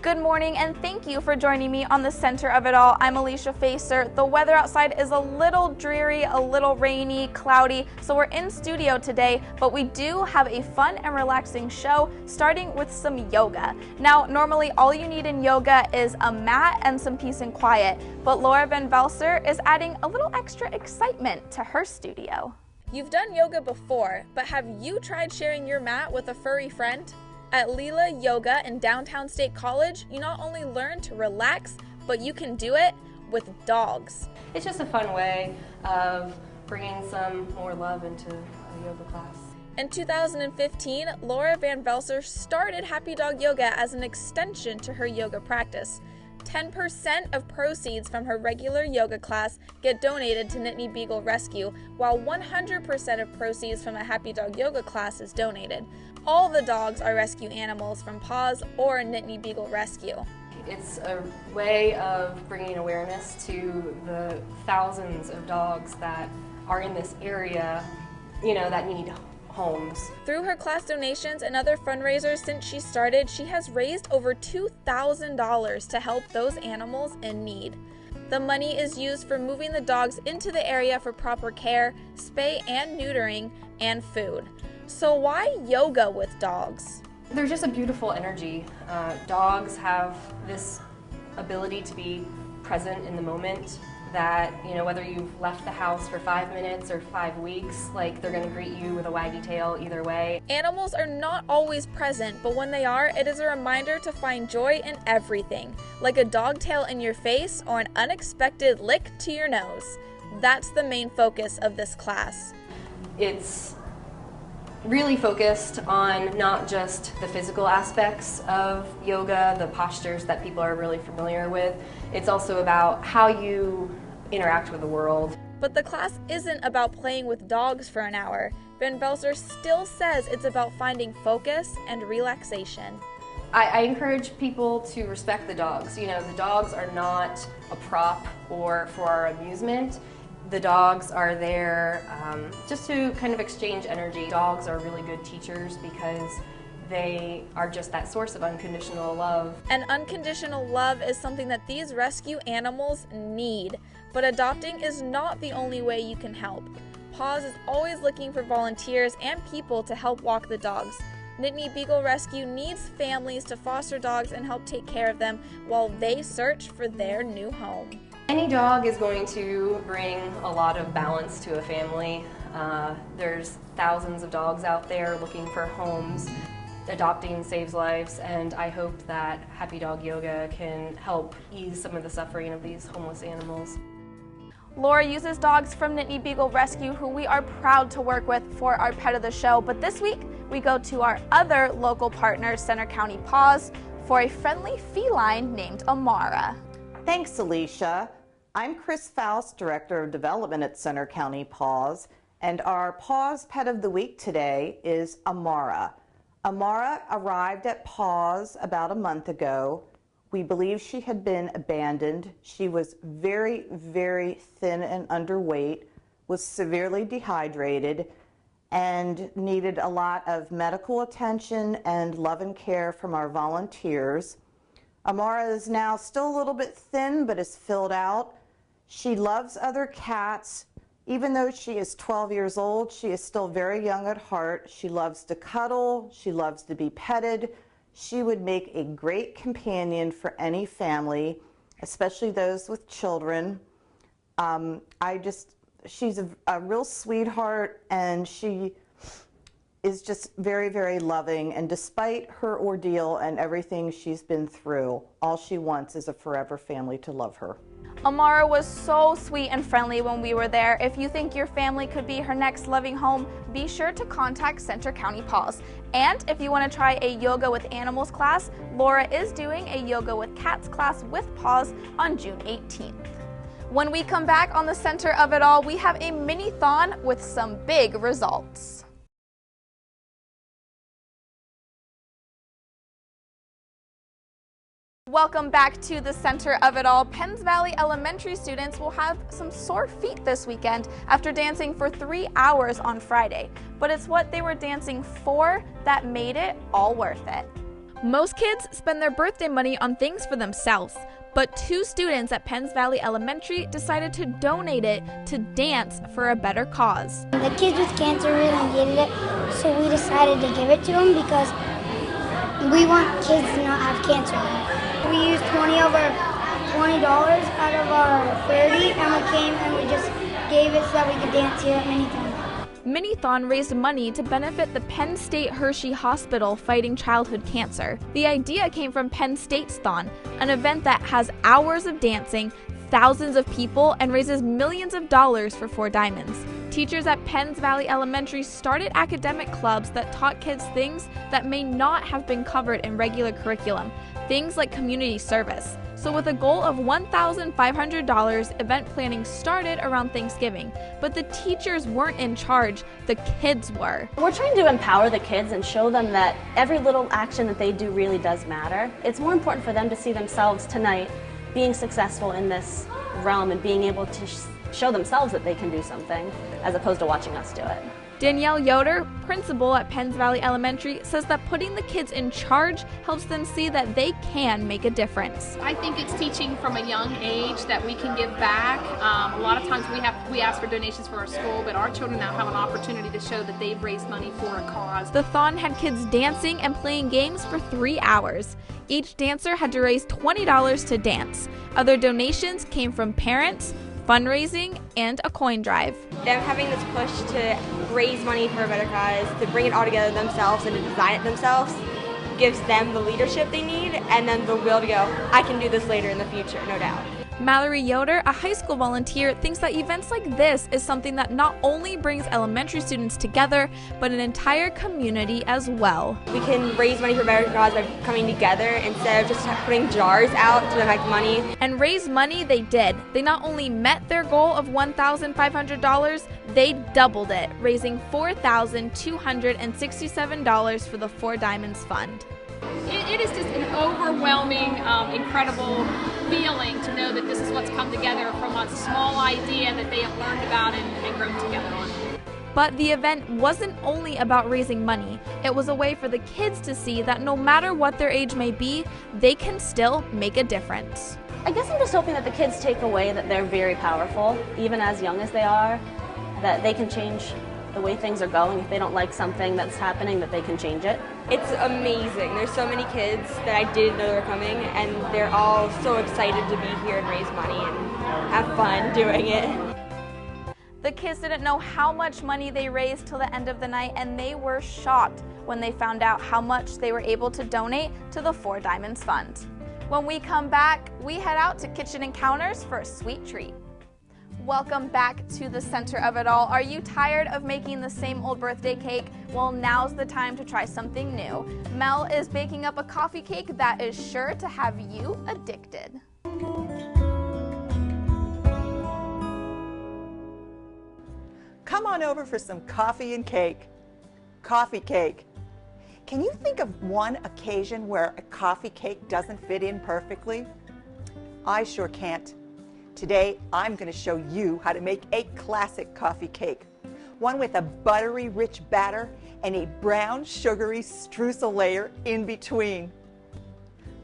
Good morning and thank you for joining me on the center of it all. I'm Alicia Facer. The weather outside is a little dreary, a little rainy, cloudy, so we're in studio today, but we do have a fun and relaxing show starting with some yoga. Now, normally all you need in yoga is a mat and some peace and quiet, but Laura Van Velser is adding a little extra excitement to her studio. You've done yoga before, but have you tried sharing your mat with a furry friend? At Leela Yoga in downtown State College, you not only learn to relax, but you can do it with dogs. It's just a fun way of bringing some more love into a yoga class. In 2015, Laura Van Velser started Happy Dog Yoga as an extension to her yoga practice. 10% of proceeds from her regular yoga class get donated to Nittany Beagle Rescue, while 100% of proceeds from a Happy Dog Yoga class is donated. All the dogs are rescue animals from PAWS or Nittany Beagle Rescue. It's a way of bringing awareness to the thousands of dogs that are in this area, that need homes. Through her class donations and other fundraisers since she started, she has raised over $2,000 to help those animals in need. The money is used for moving the dogs into the area for proper care, spay and neutering, and food. So why yoga with dogs? There's just a beautiful energy. Dogs have this ability to be present in the moment that, whether you've left the house for 5 minutes or 5 weeks, they're going to greet you with a waggy tail either way. Animals are not always present, but when they are, it is a reminder to find joy in everything, like a dog tail in your face or an unexpected lick to your nose. That's the main focus of this class. It's really focused on not just the physical aspects of yoga, the postures that people are really familiar with. It's also about how you interact with the world. But the class isn't about playing with dogs for an hour. Van Velser still says it's about finding focus and relaxation. I encourage people to respect the dogs. The dogs are not a prop or for our amusement. The dogs are there just to kind of exchange energy. Dogs are really good teachers because they are just that source of unconditional love. And unconditional love is something that these rescue animals need. But adopting is not the only way you can help. PAWS is always looking for volunteers and people to help walk the dogs. Nittany Beagle Rescue needs families to foster dogs and help take care of them while they search for their new home. Any dog is going to bring a lot of balance to a family. There's thousands of dogs out there looking for homes. Adopting saves lives, and I hope that Happy Dog Yoga can help ease some of the suffering of these homeless animals. Laura uses dogs from Nittany Beagle Rescue, who we are proud to work with for our Pet of the Show, but this week we go to our other local partner, Center County PAWS, for a friendly feline named Amara. Thanks, Alicia. I'm Chris Faust, Director of Development at Center County PAWS, and our PAWS Pet of the Week today is Amara. Amara arrived at PAWS about a month ago. We believe she had been abandoned. She was very, very thin and underweight, was severely dehydrated, and needed a lot of medical attention and love and care from our volunteers. Amara is now still a little bit thin, but is filled out. She loves other cats. Even though she is 12 years old, she is still very young at heart. She loves to cuddle. She loves to be petted. She would make a great companion for any family, especially those with children. She's a real sweetheart, and she is just very, very loving, and despite her ordeal and everything she's been through, all she wants is a forever family to love her. Amara was so sweet and friendly when we were there. If you think your family could be her next loving home, be sure to contact Center County PAWS. And if you want to try a Yoga with Animals class, Laura is doing a Yoga with Cats class with PAWS on June 18th. When we come back on the center of it all, we have a mini-thon with some big results. Welcome back to the center of it all. Penns Valley Elementary students will have some sore feet this weekend after dancing for 3 hours on Friday. But it's what they were dancing for that made it all worth it. Most kids spend their birthday money on things for themselves, but 2 students at Penns Valley Elementary decided to donate it to Dance for a Better Cause. The kids with cancer really needed it, so we decided to give it to them because we want kids to not have cancer. We used $20 out of our 30, and we came and we just gave it so that we could dance here at Minithon. Minithon raised money to benefit the Penn State Hershey Hospital fighting childhood cancer. The idea came from Penn State's Thon, an event that has hours of dancing, thousands of people, and raises millions of dollars for 4 Diamonds. Teachers at Penns Valley Elementary started academic clubs that taught kids things that may not have been covered in regular curriculum, things like community service. So with a goal of $1,500, event planning started around Thanksgiving, but the teachers weren't in charge, the kids were. We're trying to empower the kids and show them that every little action that they do really does matter. It's more important for them to see themselves tonight being successful in this realm and being able to show themselves that they can do something, as opposed to watching us do it. Danielle Yoder, principal at Penns Valley Elementary, says that putting the kids in charge helps them see that they can make a difference. I think it's teaching from a young age that we can give back. A lot of times we ask for donations for our school, but our children now have an opportunity to show that they've raised money for a cause. The Thon had kids dancing and playing games for 3 hours. Each dancer had to raise $20 to dance. Other donations came from parents, fundraising, and a coin drive. Them having this push to raise money for a better cause, to bring it all together themselves and to design it themselves, gives them the leadership they need and then the will to go, I can do this later in the future, no doubt. Mallory Yoder, a high school volunteer, thinks that events like this is something that not only brings elementary students together, but an entire community as well. We can raise money for a better cause by coming together instead of just putting jars out to collect money. And raise money they did. They not only met their goal of $1,500, they doubled it, raising $4,267 for the 4 Diamonds Fund. It is just an overwhelming, incredible feeling to know that this is what's come together from a small idea that they have learned about and grown together on. But the event wasn't only about raising money. It was a way for the kids to see that no matter what their age may be, they can still make a difference. I guess I'm just hoping that the kids take away that they're very powerful, even as young as they are, that they can change the way things are going. If they don't like something that's happening, that they can change it. It's amazing. There's so many kids that I didn't know were coming, and they're all so excited to be here and raise money and have fun doing it. The kids didn't know how much money they raised till the end of the night, and they were shocked when they found out how much they were able to donate to the 4 Diamonds Fund. When we come back, we head out to Kitchen Encounters for a sweet treat. Welcome back to the center of it all. Are you tired of making the same old birthday cake? Well, now's the time to try something new. Mel is baking up a coffee cake that is sure to have you addicted. Come on over for some coffee and cake. Coffee cake. Can you think of one occasion where a coffee cake doesn't fit in perfectly? I sure can't. Today, I'm going to show you how to make a classic coffee cake, one with a buttery rich batter and a brown sugary streusel layer in between.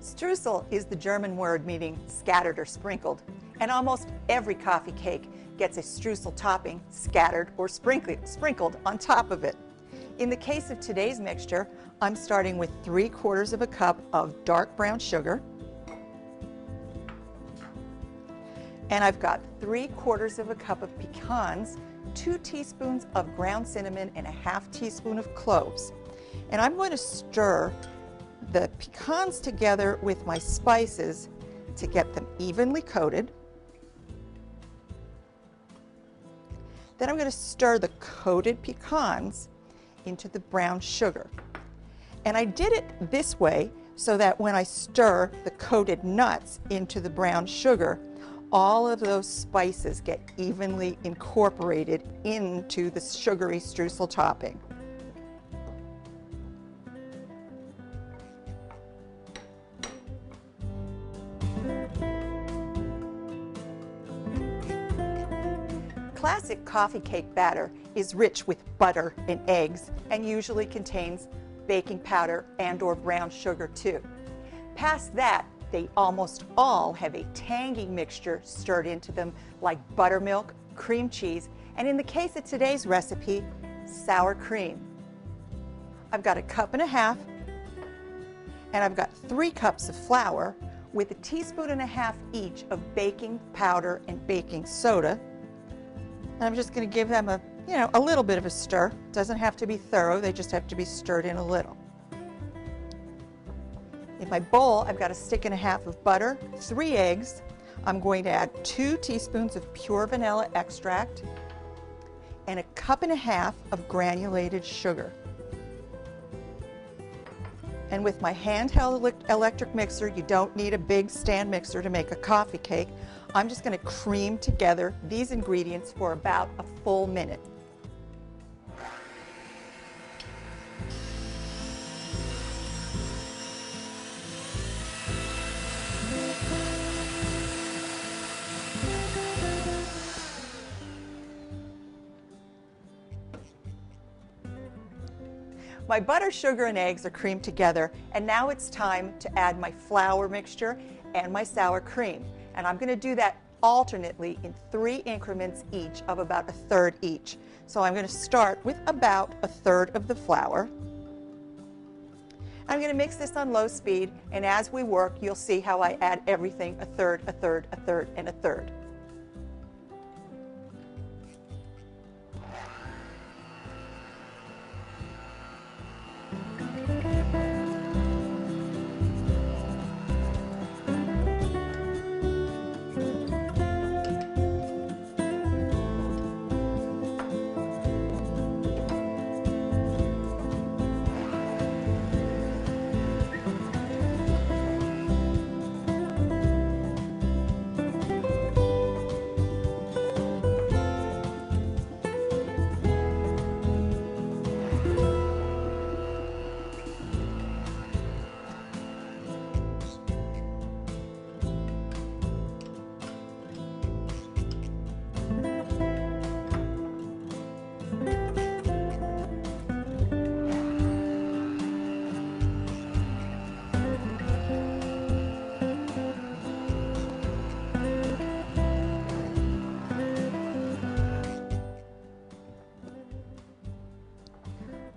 Streusel is the German word meaning scattered or sprinkled, and almost every coffee cake gets a streusel topping scattered or sprinkled on top of it. In the case of today's mixture, I'm starting with 3/4 of a cup of dark brown sugar, and I've got 3/4 of a cup of pecans, 2 teaspoons of ground cinnamon, and a 1/2 teaspoon of cloves. And I'm going to stir the pecans together with my spices to get them evenly coated. Then I'm going to stir the coated pecans into the brown sugar. And I did it this way so that when I stir the coated nuts into the brown sugar, all of those spices get evenly incorporated into the sugary streusel topping. Classic coffee cake batter is rich with butter and eggs and usually contains baking powder and/or brown sugar too. Past that, they almost all have a tangy mixture stirred into them like buttermilk, cream cheese, and in the case of today's recipe, sour cream. I've got 1.5 cups and I've got 3 cups of flour with 1.5 teaspoons each of baking powder and baking soda. And I'm just going to give them a little bit of a stir. Doesn't have to be thorough, they just have to be stirred in a little. In my bowl, I've got 1.5 sticks of butter, 3 eggs. I'm going to add 2 teaspoons of pure vanilla extract and 1.5 cups of granulated sugar. And with my handheld electric mixer, you don't need a big stand mixer to make a coffee cake. I'm just going to cream together these ingredients for about a full minute. My butter, sugar, and eggs are creamed together, and now it's time to add my flour mixture and my sour cream. And I'm going to do that alternately in 3 increments each of about 1/3 each. So I'm going to start with about 1/3 of the flour. I'm going to mix this on low speed, and as we work, you'll see how I add everything 1/3, 1/3, 1/3, and 1/3.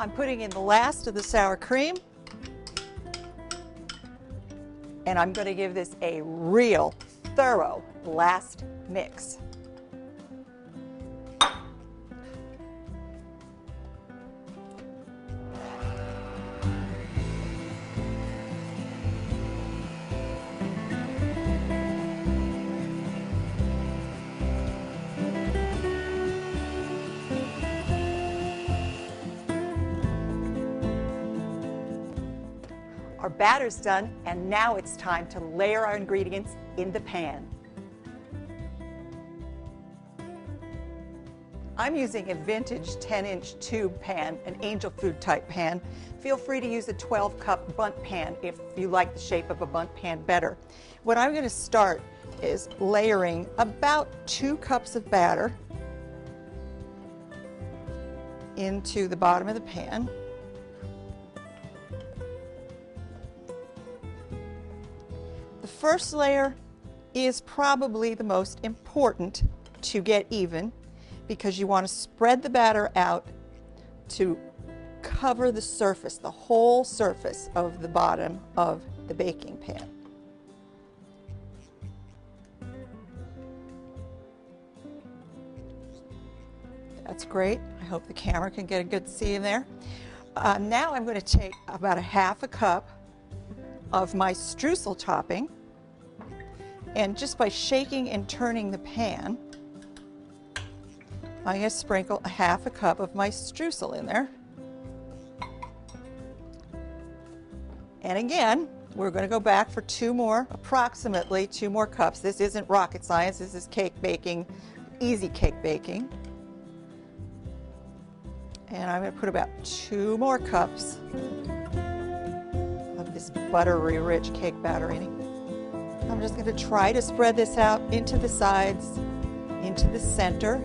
I'm putting in the last of the sour cream, and I'm going to give this a real thorough last mix. Our batter's done, and now it's time to layer our ingredients in the pan. I'm using a vintage 10-inch tube pan, an angel food type pan. Feel free to use a 12-cup bundt pan if you like the shape of a bundt pan better. What I'm going to start is layering about 2 cups of batter into the bottom of the pan. The first layer is probably the most important to get even, because you want to spread the batter out to cover the surface, the whole surface of the bottom of the baking pan. That's great. I hope the camera can get a good see in there. Now I'm going to take about 1/2 cup of my streusel topping, and just by shaking and turning the pan, I'm going to sprinkle 1/2 cup of my streusel in there. And again, we're going to go back for approximately 2 more cups. This isn't rocket science, this is cake baking, easy cake baking. And I'm going to put about 2 more cups of this buttery rich cake batter in it. I'm just going to try to spread this out into the sides, into the center.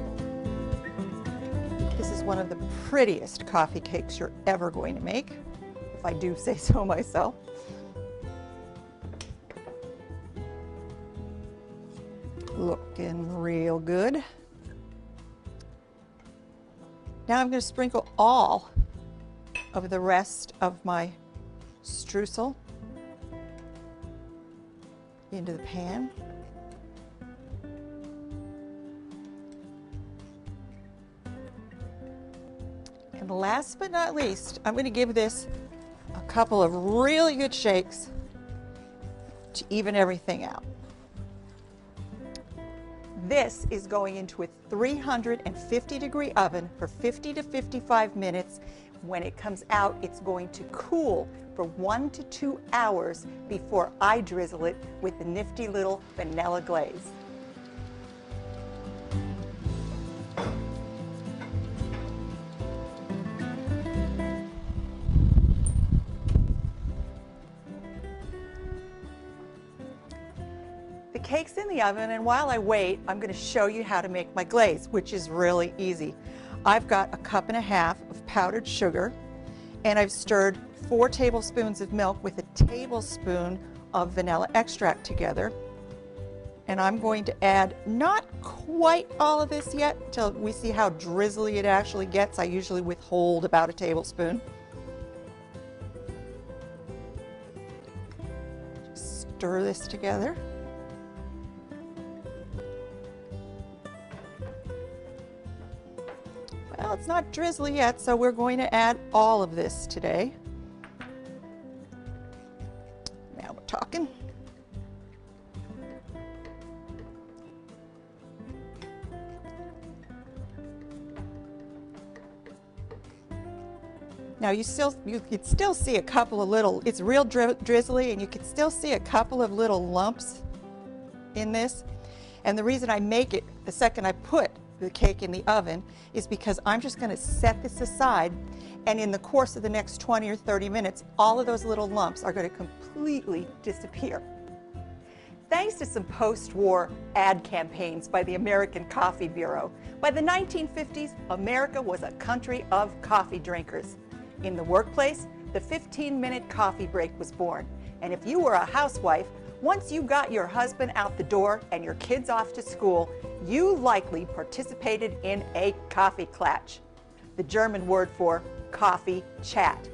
This is one of the prettiest coffee cakes you're ever going to make. if I do say so myself. Looking real good. Now I'm going to sprinkle all of the rest of my streusel into the pan. And last but not least, I'm going to give this a couple of really good shakes to even everything out. This is going into a 350-degree oven for 50 to 55 minutes. When it comes out, it's going to cool for 1 to 2 hours before I drizzle it with the nifty little vanilla glaze. The cake's in the oven, and while I wait, I'm going to show you how to make my glaze, which is really easy. I've got a 1.5 cups of powdered sugar, and I've stirred 4 tablespoons of milk with a tablespoon of vanilla extract together. And I'm going to add not quite all of this yet until we see how drizzly it actually gets. I usually withhold about a tablespoon. Just stir this together. Well, it's not drizzly yet, so we're going to add all of this today. Now we're talking. Now you could still see a couple of little, it's real drizzly, and you can still see a couple of little lumps in this. And the reason I make it the second I put the cake in the oven is because I'm just going to set this aside, and in the course of the next 20 or 30 minutes, all of those little lumps are going to completely disappear. Thanks to some post-war ad campaigns by the American Coffee Bureau, by the 1950s, America was a country of coffee drinkers. In the workplace, the 15-minute coffee break was born, and if you were a housewife, once you got your husband out the door and your kids off to school, you likely participated in a coffee klatsch, the German word for coffee chat.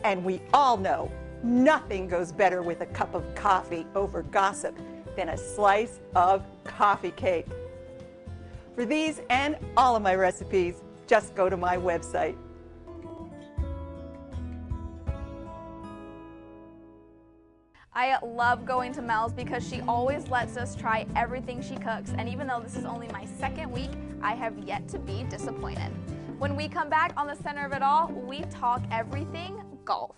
And we all know nothing goes better with a cup of coffee over gossip than a slice of coffee cake. For these and all of my recipes, just go to my website. I love going to Mel's because she always lets us try everything she cooks, and even though this is only my second week, I have yet to be disappointed. When we come back on the center of it all, we talk everything golf.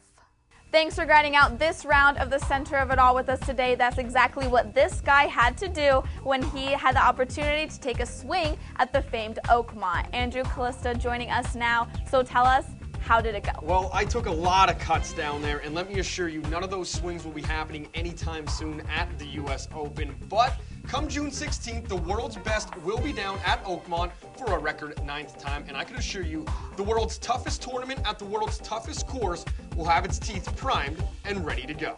Thanks for grinding out this round of the center of it all with us today. That's exactly what this guy had to do when he had the opportunity to take a swing at the famed Oakmont. Andrew Callista joining us now, so tell us, how did it go? Well, I took a lot of cuts down there, and let me assure you, none of those swings will be happening anytime soon at the U.S. Open. But come June 16th, the world's best will be down at Oakmont for a record 9th time, and I can assure you, the world's toughest tournament at the world's toughest course will have its teeth primed and ready to go.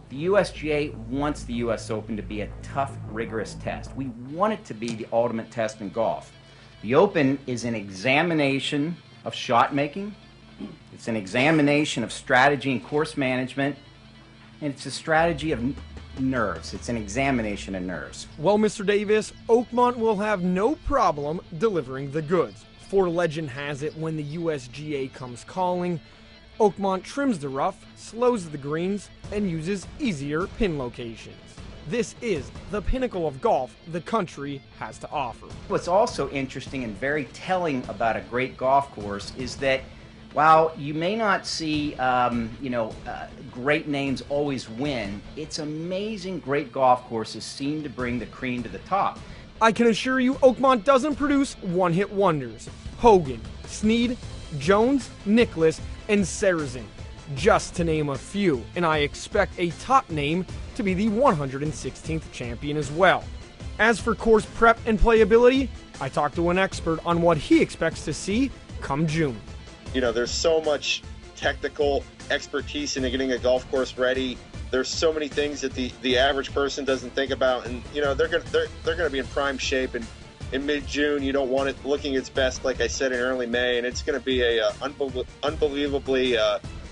The USGA wants the U.S. Open to be a tough, rigorous test. We want it to be the ultimate test in golf. The Open is an examination of shot making, it's an examination of strategy and course management, and it's a strategy of nerves. It's an examination of nerves. Well, Mr. Davis, Oakmont will have no problem delivering the goods. For legend has it, when the USGA comes calling, Oakmont trims the rough, slows the greens, and uses easier pin locations. This is the pinnacle of golf the country has to offer. What's also interesting and very telling about a great golf course is that while you may not see, great names always win, it's amazing great golf courses seem to bring the cream to the top. I can assure you Oakmont doesn't produce one-hit wonders. Hogan, Snead, Jones, Nicklaus, and Sarazen, just to name a few, and I expect a top name to be the 116th champion as well. As for course prep and playability, I talked to an expert on what he expects to see come June. You know, there's so much technical expertise into getting a golf course ready. There's so many things that the average person doesn't think about, and you know they're gonna be in prime shape. And in mid-June, you don't want it looking its best, like I said, in early May, and it's going to be a unbelievably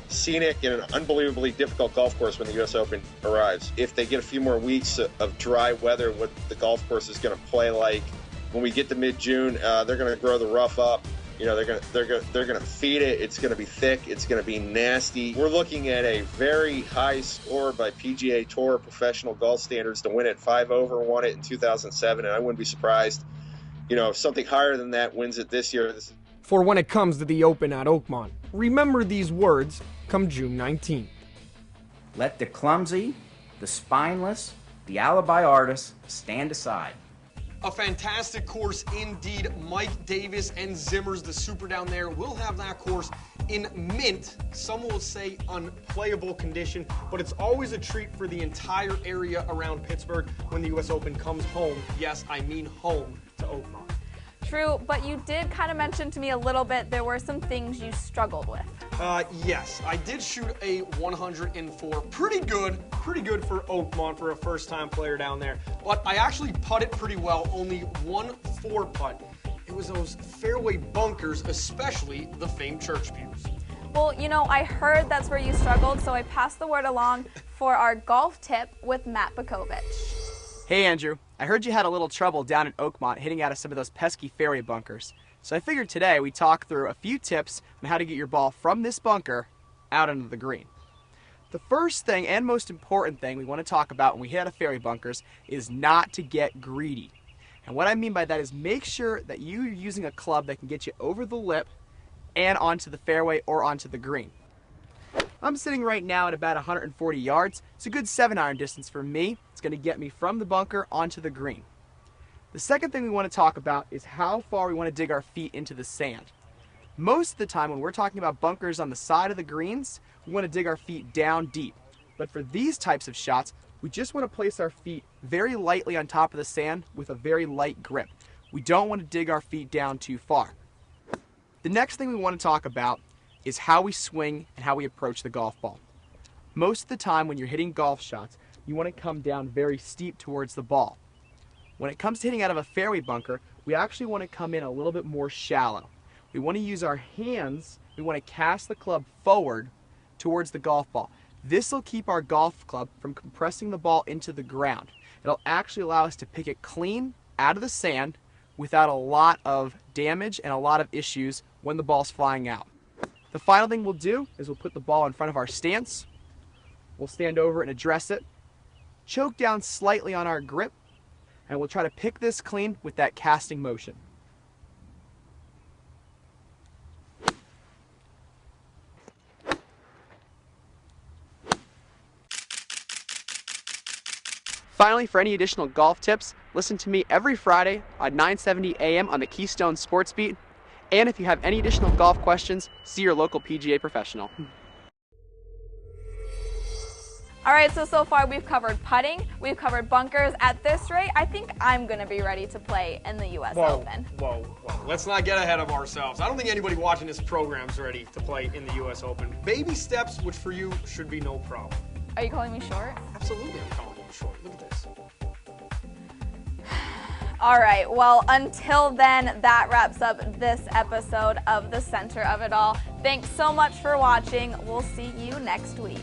scenic and an unbelievably difficult golf course when the U.S. Open arrives. If they get a few more weeks of dry weather, what the golf course is going to play like when we get to mid-June, they're going to grow the rough up. You know, they're going to feed it. It's going to be thick. It's going to be nasty. We're looking at a very high score by PGA Tour professional golf standards to win it. 5 over won it in 2007, and I wouldn't be surprised, you know, if something higher than that wins it this year. For when it comes to the Open at Oakmont, remember these words come June 19th. Let the clumsy, the spineless, the alibi artists stand aside. A fantastic course indeed. Mike Davis and Zimmers, the super down there, will have that course in mint, some will say unplayable condition, but it's always a treat for the entire area around Pittsburgh when the U.S. Open comes home. Yes, I mean home to Oakmont. True, but you did kind of mention to me a little bit there were some things you struggled with. Yes, I did shoot a 104. Pretty good for Oakmont for a first-time player down there. But I actually putted pretty well, only 1 4-putt. It was those fairway bunkers, especially the famed church pews. Well, you know, I heard that's where you struggled, so I passed the word along for our golf tip with Matt Bukovic. Hey Andrew, I heard you had a little trouble down at Oakmont hitting out of some of those pesky fairway bunkers. So I figured today we'd talk through a few tips on how to get your ball from this bunker out onto the green. The first thing and most important thing we want to talk about when we hit out of fairway bunkers is not to get greedy. And what I mean by that is make sure that you're using a club that can get you over the lip and onto the fairway or onto the green. I'm sitting right now at about 140 yards. It's a good 7-iron distance for me. It's going to get me from the bunker onto the green. The second thing we want to talk about is how far we want to dig our feet into the sand. Most of the time when we're talking about bunkers on the side of the greens, we want to dig our feet down deep. But for these types of shots, we just want to place our feet very lightly on top of the sand with a very light grip. We don't want to dig our feet down too far. The next thing we want to talk about is how we swing and how we approach the golf ball. Most of the time when you're hitting golf shots, you want to come down very steep towards the ball. When it comes to hitting out of a fairway bunker, we actually want to come in a little bit more shallow. We want to use our hands, we want to cast the club forward towards the golf ball. This will keep our golf club from compressing the ball into the ground. It'll actually allow us to pick it clean out of the sand without a lot of damage and a lot of issues when the ball's flying out. The final thing we'll do is we'll put the ball in front of our stance. We'll stand over and address it, choke down slightly on our grip, and we'll try to pick this clean with that casting motion. Finally, for any additional golf tips, listen to me every Friday at 9:70 a.m. on the Keystone Sports Beat. And if you have any additional golf questions, see your local PGA professional. All right, so far we've covered putting, we've covered bunkers. At this rate, I think I'm going to be ready to play in the U.S. Open. Whoa. Let's not get ahead of ourselves. I don't think anybody watching this program is ready to play in the U.S. Open. Baby steps, which for you should be no problem. Are you calling me short? Absolutely, I'm calling you short. Look at this. All right, well, until then, that wraps up this episode of The Center of It All. Thanks so much for watching. We'll see you next week.